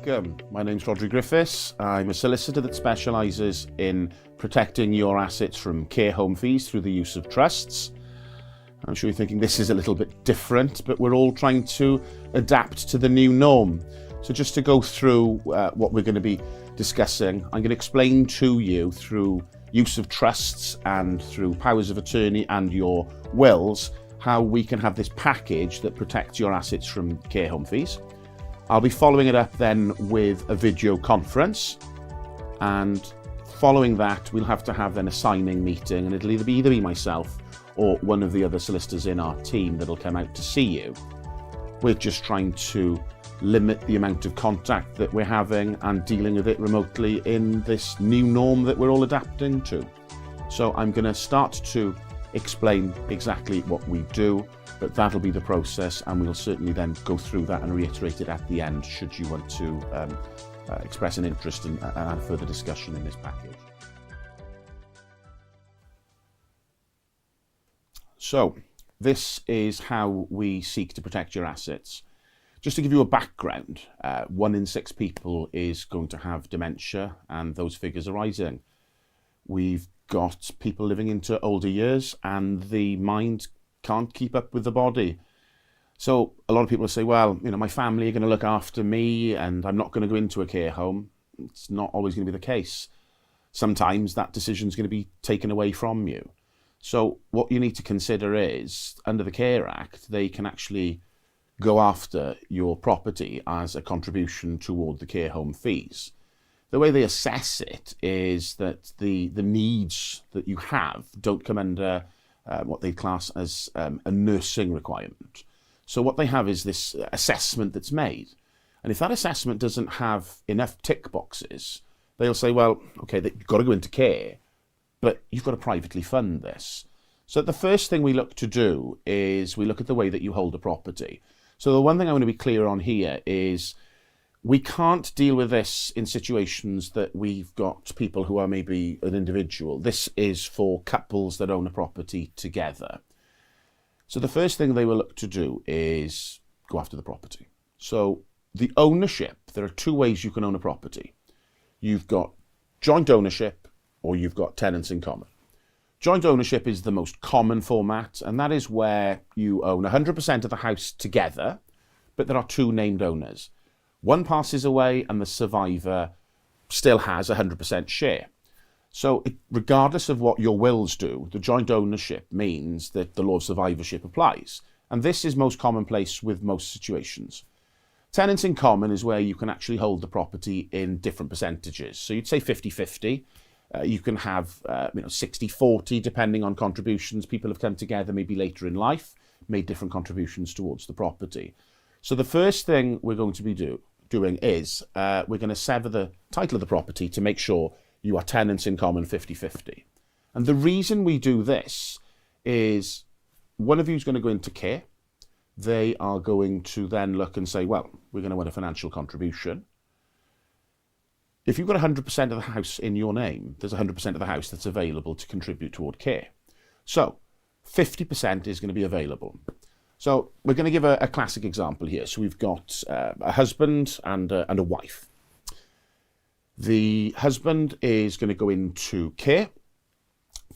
Welcome. My name's Rossi Griffiths. I'm a solicitor that specialises in protecting your assets from care home fees through the use of trusts. I'm sure you're thinking this is a little bit different, but we're all trying to adapt to the new norm. So just to go through what we're going to be discussing, I'm going to explain to you through use of trusts and through powers of attorney and your wills how we can have this package that protects your assets from care home fees. I'll be following it up then with a video conference, and following that we'll have to have then a signing meeting, and it'll either be myself or one of the other solicitors in our team that'll come out to see you. We're just trying to limit the amount of contact that we're having and dealing with it remotely in this new norm that we're all adapting to. So I'm going to start to explain exactly what we do, but that'll be the process, and we'll certainly then go through that and reiterate it at the end should you want to express an interest and have further discussion in this package. So this is how we seek to protect your assets. Just to give you a background, 1 in 6 people is going to have dementia, and those figures are rising. We've got people living into older years and the mind can't keep up with the body. So a lot of people say, well, you know, my family are going to look after me and I'm not going to go into a care home. It's not always going to be the case. Sometimes that decision is going to be taken away from you. So what you need to consider is, under the Care Act, they can actually go after your property as a contribution toward the care home fees. The way they assess it is that the needs that you have don't come under what they class as a nursing requirement. So what they have is this assessment that's made. And if that assessment doesn't have enough tick boxes, they'll say, well, okay, you've got to go into care, but you've got to privately fund this. So the first thing we look to do is we look at the way that you hold a property. So the one thing I want to be clear on here is we can't deal with this in situations that we've got people who are maybe an individual. This is for couples that own a property together. So the first thing they will look to do is go after the property. So the ownership, there are 2 ways you can own a property. You've got joint ownership or you've got tenants in common. Joint ownership is the most common format, and that is where you own 100% of the house together, but there are 2 named owners. One passes away and the survivor still has 100% share. So regardless of what your wills do, the joint ownership means that the law of survivorship applies. And this is most commonplace with most situations. Tenants in common is where you can actually hold the property in different percentages. So you'd say 50-50. You can have 60-40 depending on contributions. People have come together maybe later in life, made different contributions towards the property. So the first thing we're going to be doing is we're going to sever the title of the property to make sure you are tenants in common 50-50. And the reason we do this is one of you is going to go into care. They are going to then look and say, well, we're going to want a financial contribution. If you've got 100% of the house in your name, there's 100% of the house that's available to contribute toward care. So 50% is going to be available. So we're going to give a classic example here. So we've got a husband and a wife. The husband is going to go into care.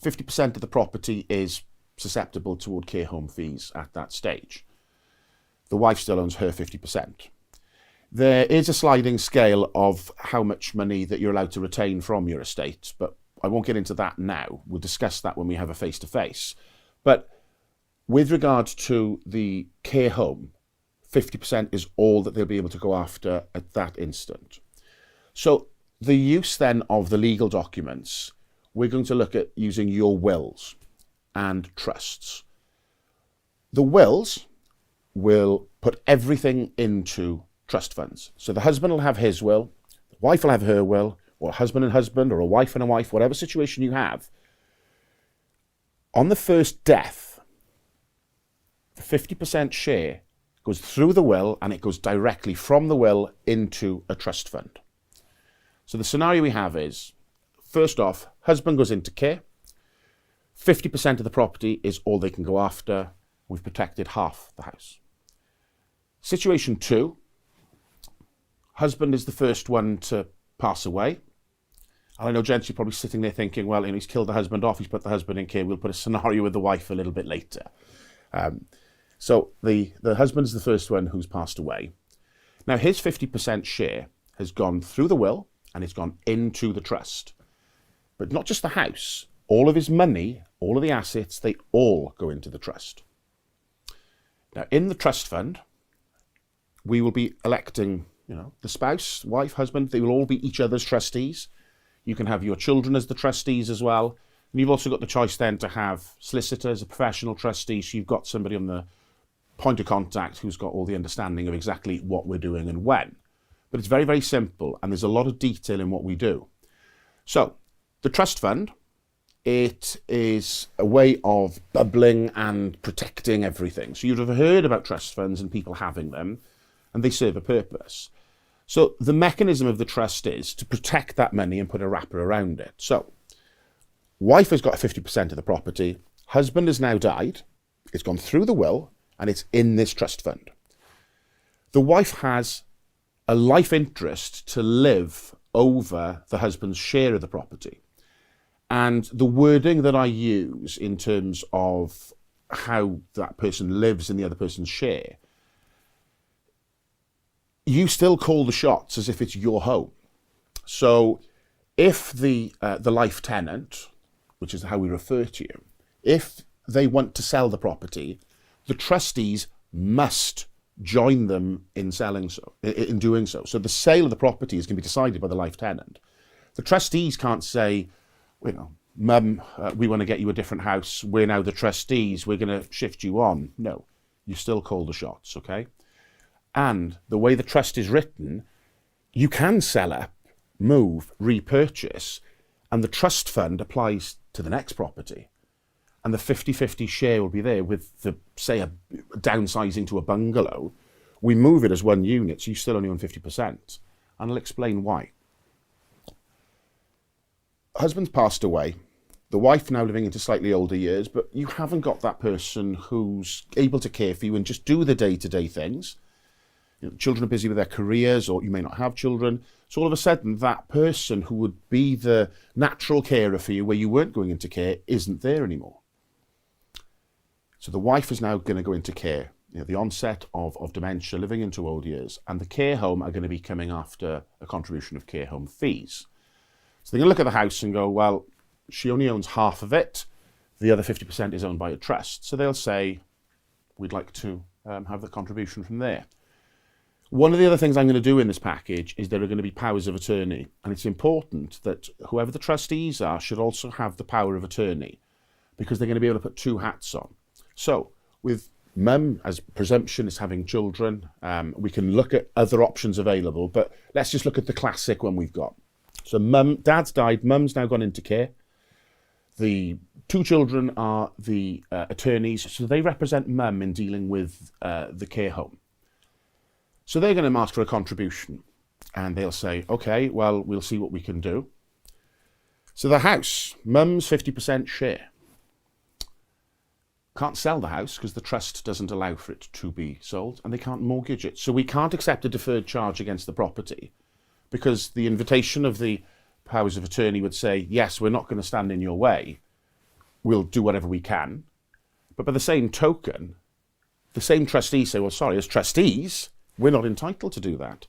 50% of the property is susceptible toward care home fees at that stage. The wife still owns her 50%. There is a sliding scale of how much money that you're allowed to retain from your estate, but I won't get into that now. We'll discuss that when we have a face-to-face. But with regards to the care home, 50% is all that they'll be able to go after at that instant. So the use then of the legal documents, we're going to look at using your wills and trusts. The wills will put everything into trust funds. So the husband will have his will, the wife will have her will, or a husband and husband, or a wife and a wife, whatever situation you have. On the first death, the 50% share goes through the will and it goes directly from the will into a trust fund. So the scenario we have is, first off, husband goes into care, 50% of the property is all they can go after, we've protected half the house. Situation 2, husband is the first one to pass away. And I know, gents, you're probably sitting there thinking, well, he's killed the husband off, he's put the husband in care, we'll put a scenario with the wife a little bit later. So the husband's the first one who's passed away. Now, his 50% share has gone through the will and it's gone into the trust. But not just the house, all of his money, all of the assets, they all go into the trust. Now, in the trust fund, we will be electing, the spouse, wife, husband, they will all be each other's trustees. You can have your children as the trustees as well. And you've also got the choice then to have solicitors, a professional trustee, so you've got somebody on the point of contact who's got all the understanding of exactly what we're doing and when. But it's very, very simple, and there's a lot of detail in what we do. So, the trust fund, it is a way of bubbling and protecting everything. So you'd have heard about trust funds and people having them, and they serve a purpose. So the mechanism of the trust is to protect that money and put a wrapper around it. So wife has got 50% of the property, husband has now died, it's gone through the will, and it's in this trust fund. The wife has a life interest to live over the husband's share of the property. And the wording that I use in terms of how that person lives in the other person's share, you still call the shots as if it's your home. So if the life tenant, which is how we refer to you, if they want to sell the property, the trustees must join them in doing so. So the sale of the property is going to be decided by the life tenant. The trustees can't say, Mum, we want to get you a different house. We're now the trustees. We're going to shift you on. No, you still call the shots, okay? And the way the trust is written, you can sell up, move, repurchase, and the trust fund applies to the next property. And the 50-50 share will be there with a downsizing to a bungalow. We move it as one unit, so you still only own 50%. And I'll explain why. Husband's passed away. The wife now living into slightly older years, but you haven't got that person who's able to care for you and just do the day-to-day things. Children are busy with their careers, or you may not have children. So all of a sudden, that person who would be the natural carer for you where you weren't going into care isn't there anymore. So the wife is now going to go into care, the onset of dementia, living into old years, and the care home are going to be coming after a contribution of care home fees. So they're going to look at the house and go, well, she only owns half of it. The other 50% is owned by a trust. So they'll say, we'd like to have the contribution from there. One of the other things I'm going to do in this package is there are going to be powers of attorney. And it's important that whoever the trustees are should also have the power of attorney, because they're going to be able to put two hats on. So with mum, as presumption, is having children, we can look at other options available, but let's just look at the classic one we've got. So dad's died, mum's now gone into care. The two children are the attorneys, so they represent mum in dealing with the care home. So they're going to ask for a contribution, and they'll say, okay, well, we'll see what we can do. So the house, mum's 50% share. Can't sell the house because the trust doesn't allow for it to be sold, and they can't mortgage it. So we can't accept a deferred charge against the property, because the invitation of the powers of attorney would say, yes, we're not going to stand in your way. We'll do whatever we can. But by the same token, the same trustees say, well, sorry, as trustees, we're not entitled to do that.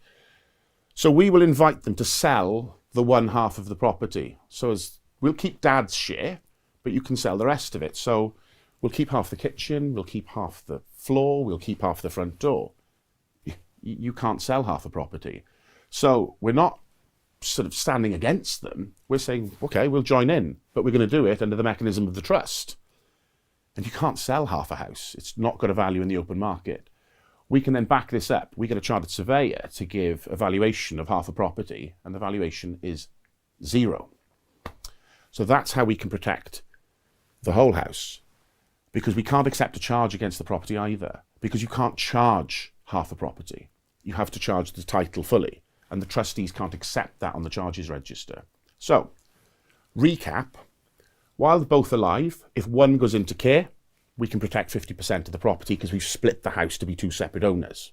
So we will invite them to sell the one half of the property. So we'll keep dad's share, but you can sell the rest of it. So we'll keep half the kitchen, we'll keep half the floor, we'll keep half the front door. You can't sell half a property. So we're not sort of standing against them. We're saying, okay, we'll join in, but we're going to do it under the mechanism of the trust. And you can't sell half a house. It's not got a value in the open market. We can then back this up. We get a chartered surveyor to give a valuation of half a property, and the valuation is 0. So that's how we can protect the whole house, because we can't accept a charge against the property either, because you can't charge half a property. You have to charge the title fully, and the trustees can't accept that on the charges register. So, recap, while they're both alive, if one goes into care, we can protect 50% of the property because we've split the house to be two separate owners.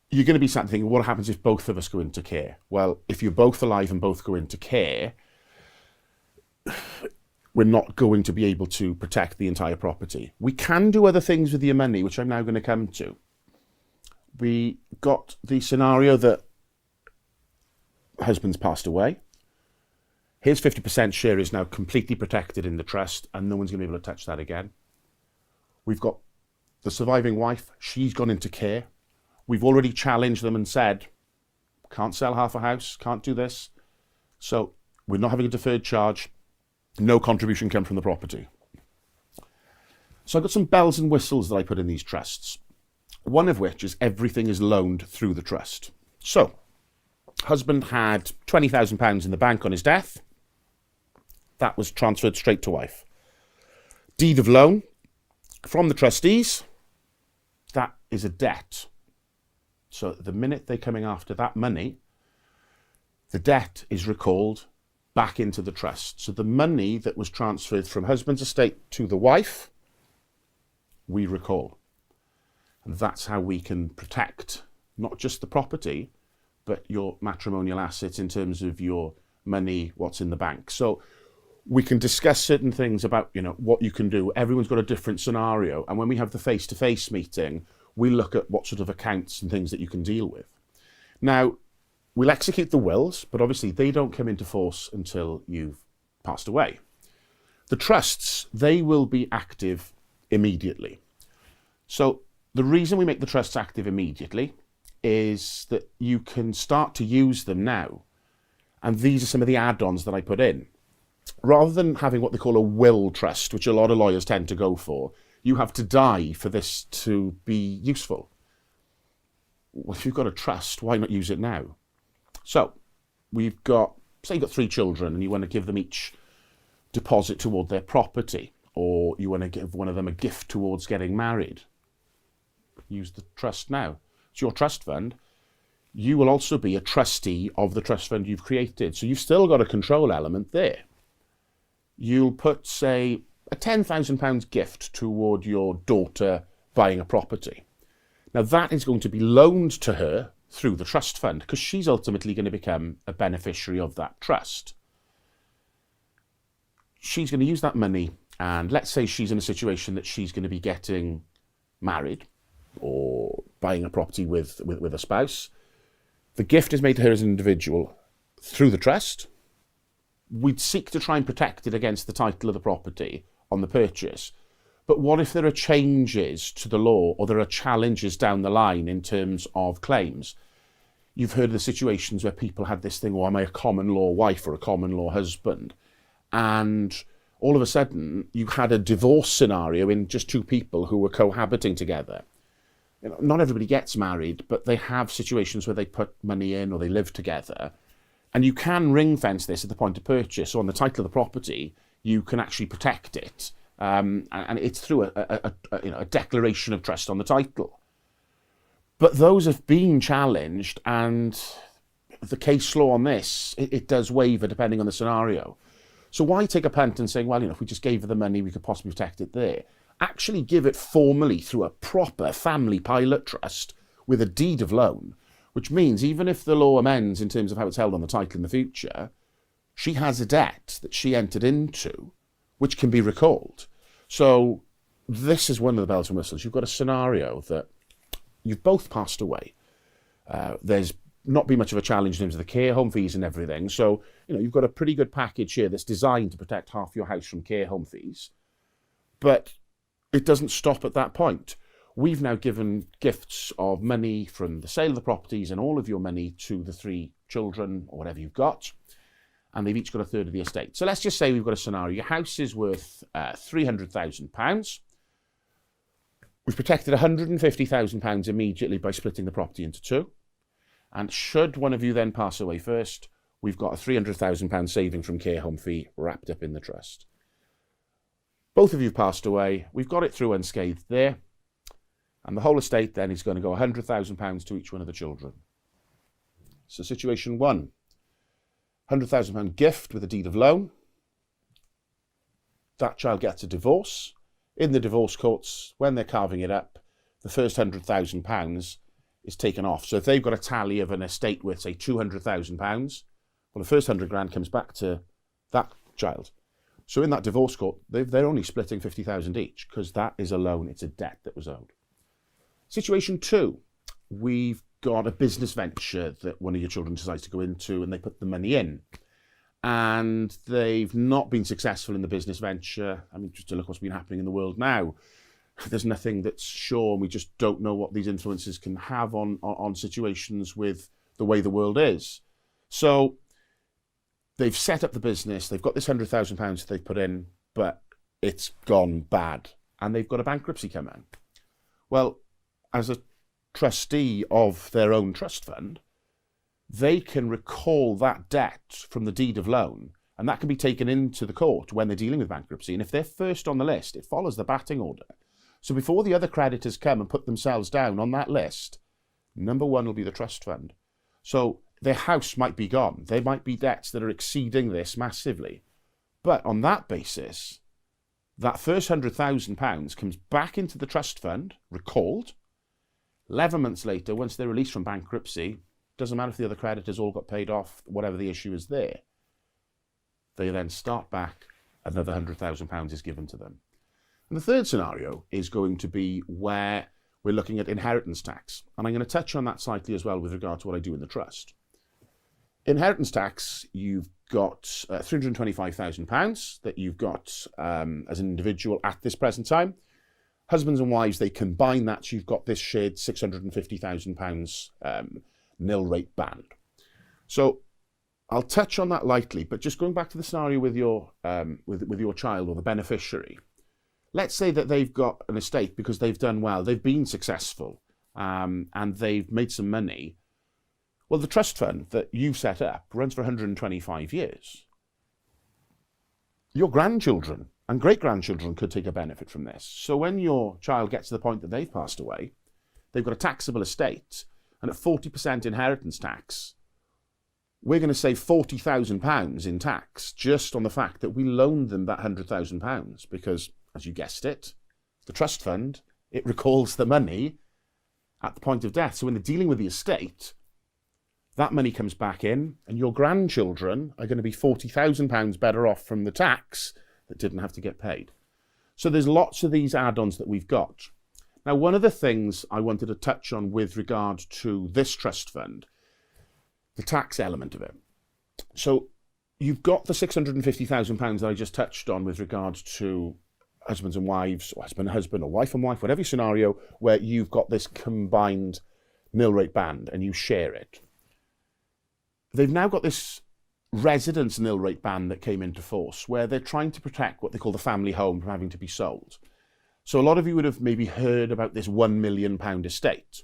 you're going to be sat thinking, what happens if both of us go into care? Well, if you're both alive and both go into care, we're not going to be able to protect the entire property. We can do other things with your money, which I'm now going to come to. We got the scenario that husband's passed away. His 50% share is now completely protected in the trust and no one's going to be able to touch that again. We've got the surviving wife. She's gone into care. We've already challenged them and said, can't sell half a house, can't do this. So we're not having a deferred charge. No contribution come from the property. So I've got some bells and whistles that I put in these trusts. One of which is everything is loaned through the trust. So, husband had £20,000 in the bank on his death. That was transferred straight to wife. Deed of loan from the trustees. That is a debt. So the minute they're coming after that money, the debt is recalled back into the trust. So the money that was transferred from husband's estate to the wife, we recall. And that's how we can protect not just the property, but your matrimonial assets in terms of your money, what's in the bank. So we can discuss certain things about, what you can do. Everyone's got a different scenario. And when we have the face-to-face meeting, we look at what sort of accounts and things that you can deal with. Now, we'll execute the wills, but obviously they don't come into force until you've passed away. The trusts, they will be active immediately. So the reason we make the trusts active immediately is that you can start to use them now. And these are some of the add-ons that I put in. Rather than having what they call a will trust, which a lot of lawyers tend to go for, you have to die for this to be useful. Well, if you've got a trust, why not use it now? So we've got, say you've got 3 children and you want to give them each deposit toward their property, or you want to give one of them a gift towards getting married. Use the trust now. It's your trust fund. You will also be a trustee of the trust fund you've created. So you've still got a control element there. You'll put, say, a £10,000 gift toward your daughter buying a property. Now that is going to be loaned to her through the trust fund because she's ultimately going to become a beneficiary of that trust. She's going to use that money, and let's say she's in a situation that she's going to be getting married or buying a property with a spouse. The gift is made to her as an individual through the trust. We'd seek to try and protect it against the title of the property on the purchase. But what if there are changes to the law or there are challenges down the line in terms of claims? You've heard of the situations where people had this thing, am I a common law wife or a common law husband? And all of a sudden you had a divorce scenario in just 2 people who were cohabiting together. Not everybody gets married, but they have situations where they put money in or they live together. And you can ring fence this at the point of purchase. So on the title of the property, you can actually protect it. And it's through a declaration of trust on the title. But those have been challenged, and the case law on this, it does waver depending on the scenario. So why take a punt and saying, well, if we just gave her the money, we could possibly protect it there? Actually give it formally through a proper family pilot trust with a deed of loan, which means even if the law amends in terms of how it's held on the title in the future, she has a debt that she entered into, which can be recalled. So this is one of the bells and whistles. You've got a scenario that you've both passed away. There's not been much of a challenge in terms of the care home fees and everything. So, you've got a pretty good package here that's designed to protect half your house from care home fees. But it doesn't stop at that point. We've now given gifts of money from the sale of the properties and all of your money to the 3 children or whatever you've got. And they've each got a third of the estate. So let's just say we've got a scenario. Your house is worth £300,000. We've protected £150,000 immediately by splitting the property into 2. And should one of you then pass away first, we've got a £300,000 saving from care home fee wrapped up in the trust. Both of you passed away. We've got it through unscathed there. And the whole estate then is going to go £100,000 to each one of the children. So situation 1, £100,000 gift with a deed of loan. That child gets a divorce. In the divorce courts, when they're carving it up, the first £100,000 is taken off. So if they've got a tally of an estate worth, say, £200,000, well, the first 100 grand comes back to that child. So in that divorce court, they're only splitting 50,000 each because that is a loan, it's a debt that was owed. Situation 2, we've got a business venture that one of your children decides to go into and they put the money in. And they've not been successful in the business venture. I mean, just to look what's been happening in the world now. There's nothing that's sure, and we just don't know what these influences can have on situations with the way the world is. So they've set up the business, they've got this £100,000 that they've put in, but it's gone bad, and they've got a bankruptcy coming. Well, as a trustee of their own trust fund, they can recall that debt from the deed of loan, and that can be taken into the court when they're dealing with bankruptcy. And if they're first on the list, it follows the batting order. So before the other creditors come and put themselves down on that list, number one will be the trust fund. So their house might be gone. There might be debts that are exceeding this massively. But on that basis, that first £100,000 comes back into the trust fund, recalled. 11 months later, once they're released from bankruptcy, doesn't matter if the other creditors all got paid off, whatever the issue is there. They then start back, another £100,000 is given to them. And the third scenario is going to be where we're looking at inheritance tax. And I'm going to touch on that slightly as well with regard to what I do in the trust. Inheritance tax, you've got £325,000 that you've got as an individual at this present time. Husbands and wives, they combine that, so you've got this shared £650,000 nil rate band. So I'll touch on that lightly, but just going back to the scenario with your child or the beneficiary. Let's say that they've got an estate because they've done well, they've been successful, and they've made some money. Well, the trust fund that you've set up runs for 125 years. Your grandchildren and great-grandchildren could take a benefit from this. So when your child gets to the point that they've passed away, they've got a taxable estate, and at 40% inheritance tax, we're going to save £40,000 in tax just on the fact that we loaned them that £100,000 because, as you guessed it, the trust fund, it recalls the money at the point of death. So when they're dealing with the estate, that money comes back in, and your grandchildren are going to be £40,000 better off from the tax that didn't have to get paid. So there's lots of these add-ons that we've got. Now, one of the things I wanted to touch on with regard to this trust fund, the tax element of it. So you've got the £650,000 that I just touched on with regard to husbands and wives, or husband, or wife and wife, whatever your scenario, where you've got this combined nil rate band and you share it. They've now got this residence nil rate ban that came into force where they're trying to protect what they call the family home from having to be sold. So a lot of you would have maybe heard about this £1 million estate.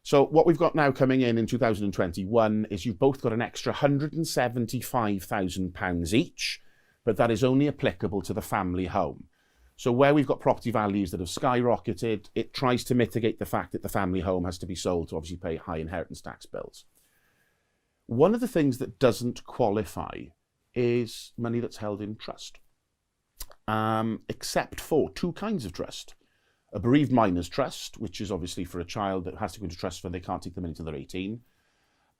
So what we've got now coming in 2021 is you've both got an extra £175,000 each, but that is only applicable to the family home. So where we've got property values that have skyrocketed, it tries to mitigate the fact that the family home has to be sold to obviously pay high inheritance tax bills. One of the things that doesn't qualify is money that's held in trust, except for two kinds of trust. A bereaved minors trust, which is obviously for a child that has to go into trust fund, they can't take the money until they're 18.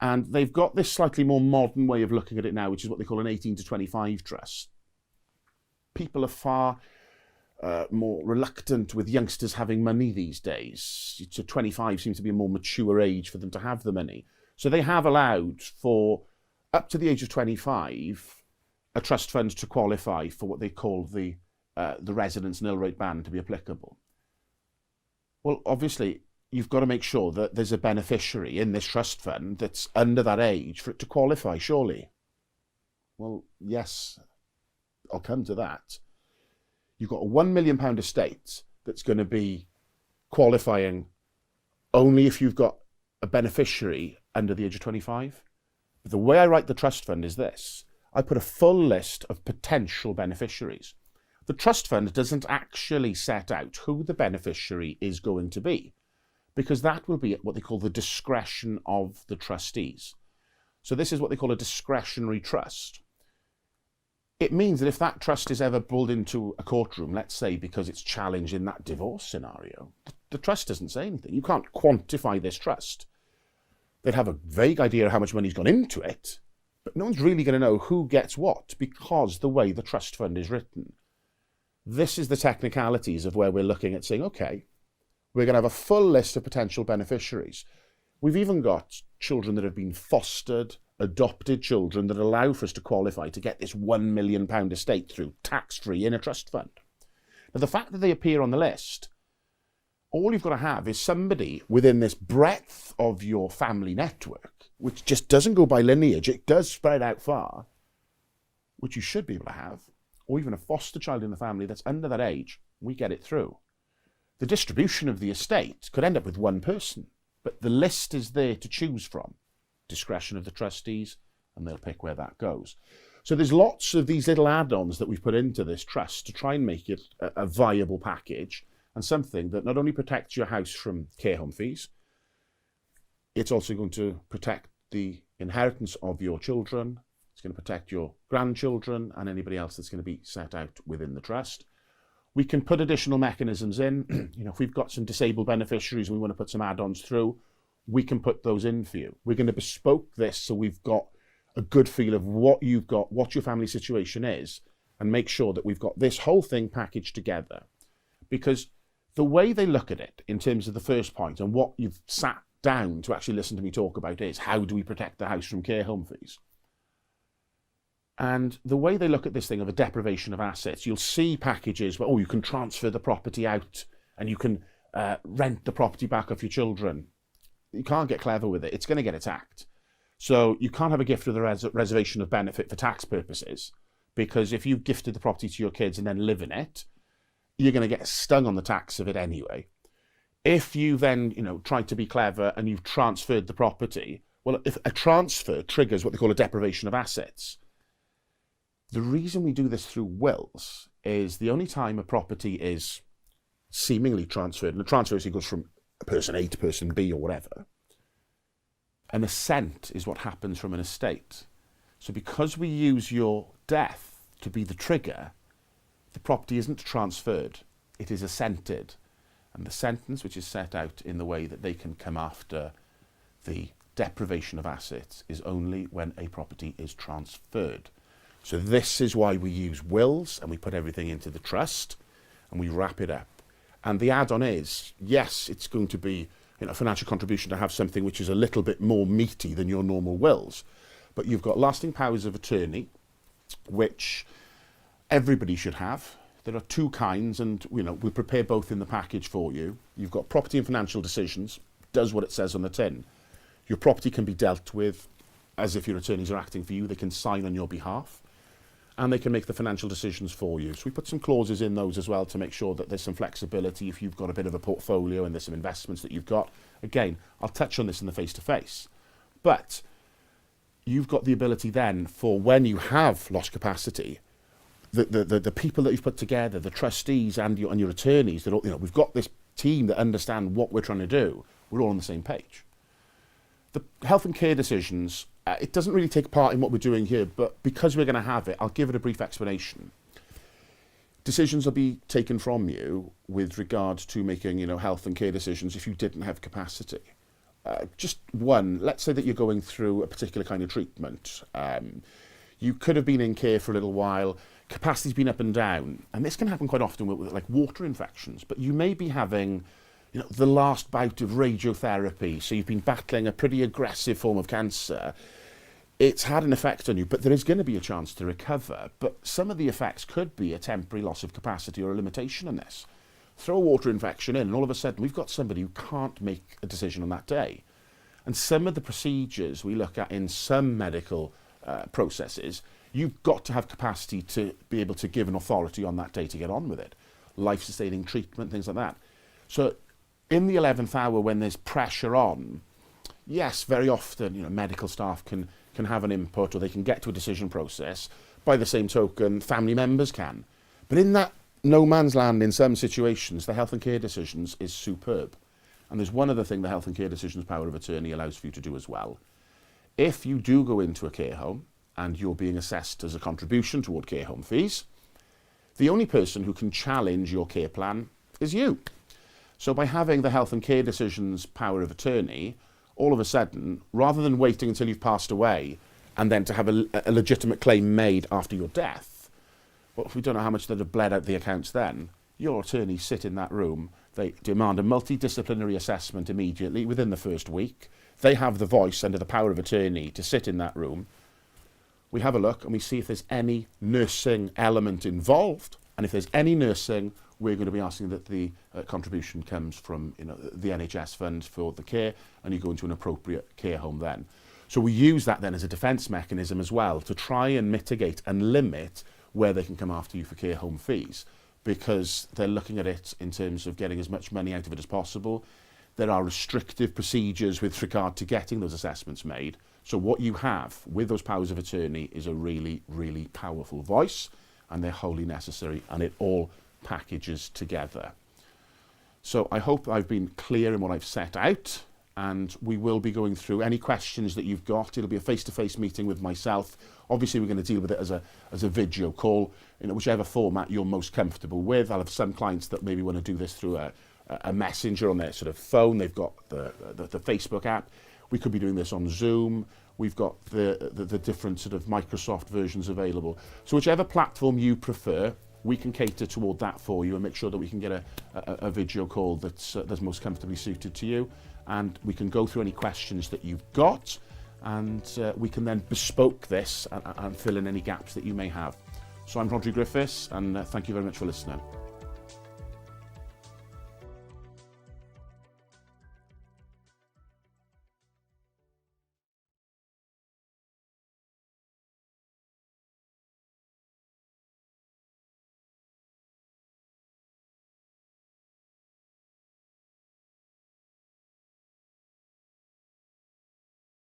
And they've got this slightly more modern way of looking at it now, which is what they call an 18 to 25 trust. People are far more reluctant with youngsters having money these days. So 25 seems to be a more mature age for them to have the money. So they have allowed for, up to the age of 25, a trust fund to qualify for what they call the residence nil rate ban to be applicable. Well, obviously, you've got to make sure that there's a beneficiary in this trust fund that's under that age for it to qualify, surely. Well, yes, I'll come to that. You've got a £1 million estate that's going to be qualifying only if you've got a beneficiary under the age of 25. But the way I write the trust fund is this. I put a full list of potential beneficiaries. The trust fund doesn't actually set out who the beneficiary is going to be, because that will be at what they call the discretion of the trustees. So this is what they call a discretionary trust. It means that if that trust is ever pulled into a courtroom, let's say because it's challenged in that divorce scenario, the trust doesn't say anything. You can't quantify this trust. They'd have a vague idea of how much money's gone into it, but no one's really going to know who gets what because the way the trust fund is written. This is the technicalities of where we're looking at saying, okay, we're going to have a full list of potential beneficiaries. We've even got children that have been fostered, adopted children that allow for us to qualify to get this £1 million estate through tax-free in a trust fund. Now, the fact that they appear on the list, all you've got to have is somebody within this breadth of your family network, which just doesn't go by lineage, it does spread out far, which you should be able to have, or even a foster child in the family that's under that age, we get it through. The distribution of the estate could end up with one person, but the list is there to choose from. Discretion of the trustees, and they'll pick where that goes. So there's lots of these little add-ons that we've put into this trust to try and make it a viable package and something that not only protects your house from care home fees, it's also going to protect the inheritance of your children. It's going to protect your grandchildren and anybody else that's going to be set out within the trust. We can put additional mechanisms in. If we've got some disabled beneficiaries and we want to put some add-ons through, we can put those in for you. We're going to bespoke this so we've got a good feel of what you've got, what your family situation is, and make sure that we've got this whole thing packaged together. Because the way they look at it in terms of the first point and what you've sat down to actually listen to me talk about is how do we protect the house from care home fees? And the way they look at this thing of a deprivation of assets, you'll see packages where, you can transfer the property out and you can rent the property back off your children. You can't get clever with it. It's going to get attacked. So you can't have a gift with a reservation of benefit for tax purposes, because if you've gifted the property to your kids and then live in it, you're going to get stung on the tax of it anyway. If you then, try to be clever and you've transferred the property, well, if a transfer triggers what they call a deprivation of assets, the reason we do this through wills is the only time a property is seemingly transferred, and the transfer goes from person A to person B or whatever, an assent is what happens from an estate. So because we use your death to be the trigger, the property isn't transferred, it is assented. And the sentence, which is set out in the way that they can come after the deprivation of assets, is only when a property is transferred. So this is why we use wills and we put everything into the trust and we wrap it up. And the add-on is, yes, it's going to be a financial contribution to have something which is a little bit more meaty than your normal wills. But you've got lasting powers of attorney, which everybody should have. There are two kinds, and we prepare both in the package for you. You've got property and financial decisions, does what it says on the tin. Your property can be dealt with as if your attorneys are acting for you. They can sign on your behalf, and they can make the financial decisions for you. So we put some clauses in those as well to make sure that there's some flexibility if you've got a bit of a portfolio and there's some investments that you've got. Again, I'll touch on this in the face-to-face. But you've got the ability then for when you have lost capacity, the people that you've put together, the trustees and your attorneys, that we've got this team that understand what we're trying to do. We're all on the same page. The health and care decisions, it doesn't really take part in what we're doing here, but because we're going to have it, I'll give it a brief explanation. Decisions will be taken from you with regard to making, health and care decisions if you didn't have capacity. Just one, let's say that you're going through a particular kind of treatment. You could have been in care for a little while, capacity's been up and down, and this can happen quite often with like water infections, but you may be having the last bout of radiotherapy, so you've been battling a pretty aggressive form of cancer. It's had an effect on you, but there is going to be a chance to recover. But some of the effects could be a temporary loss of capacity or a limitation in this. Throw a water infection in, and all of a sudden we've got somebody who can't make a decision on that day. And some of the procedures we look at in some medical processes, you've got to have capacity to be able to give an authority on that day to get on with it. Life-sustaining treatment, things like that. So in the 11th hour when there's pressure on, yes, very often medical staff can have an input or they can get to a decision process. By the same token, family members can. But in that no man's land in some situations, the health and care decisions is superb. And there's one other thing the health and care decisions power of attorney allows for you to do as well. If you do go into a care home and you're being assessed as a contribution toward care home fees, the only person who can challenge your care plan is you. So by having the health and care decisions power of attorney, all of a sudden, rather than waiting until you've passed away and then to have a legitimate claim made after your death, well, we don't know how much they'd have bled out the accounts then. Your attorneys sit in that room, they demand a multidisciplinary assessment immediately within the first week. They have the voice under the power of attorney to sit in that room. We have a look and we see if there's any nursing element involved. And if there's any nursing, we're going to be asking that the contribution comes from the NHS fund for the care, and you go into an appropriate care home then. So we use that then as a defence mechanism as well to try and mitigate and limit where they can come after you for care home fees, because they're looking at it in terms of getting as much money out of it as possible. There are restrictive procedures with regard to getting those assessments made. So what you have with those powers of attorney is a really, really powerful voice, and they're wholly necessary, and it all packages together. So I hope I've been clear in what I've set out, and we will be going through any questions that you've got. It'll be a face-to-face meeting with myself. Obviously, we're going to deal with it as a video call, whichever format you're most comfortable with. I'll have some clients that maybe want to do this through a messenger on their sort of phone. They've got the Facebook app. We could be doing this on Zoom. We've got the different sort of Microsoft versions available. So whichever platform you prefer, we can cater toward that for you and make sure that we can get a video call that's most comfortably suited to you. And we can go through any questions that you've got, and we can then bespoke this and fill in any gaps that you may have. So I'm Rossi Griffiths, and thank you very much for listening.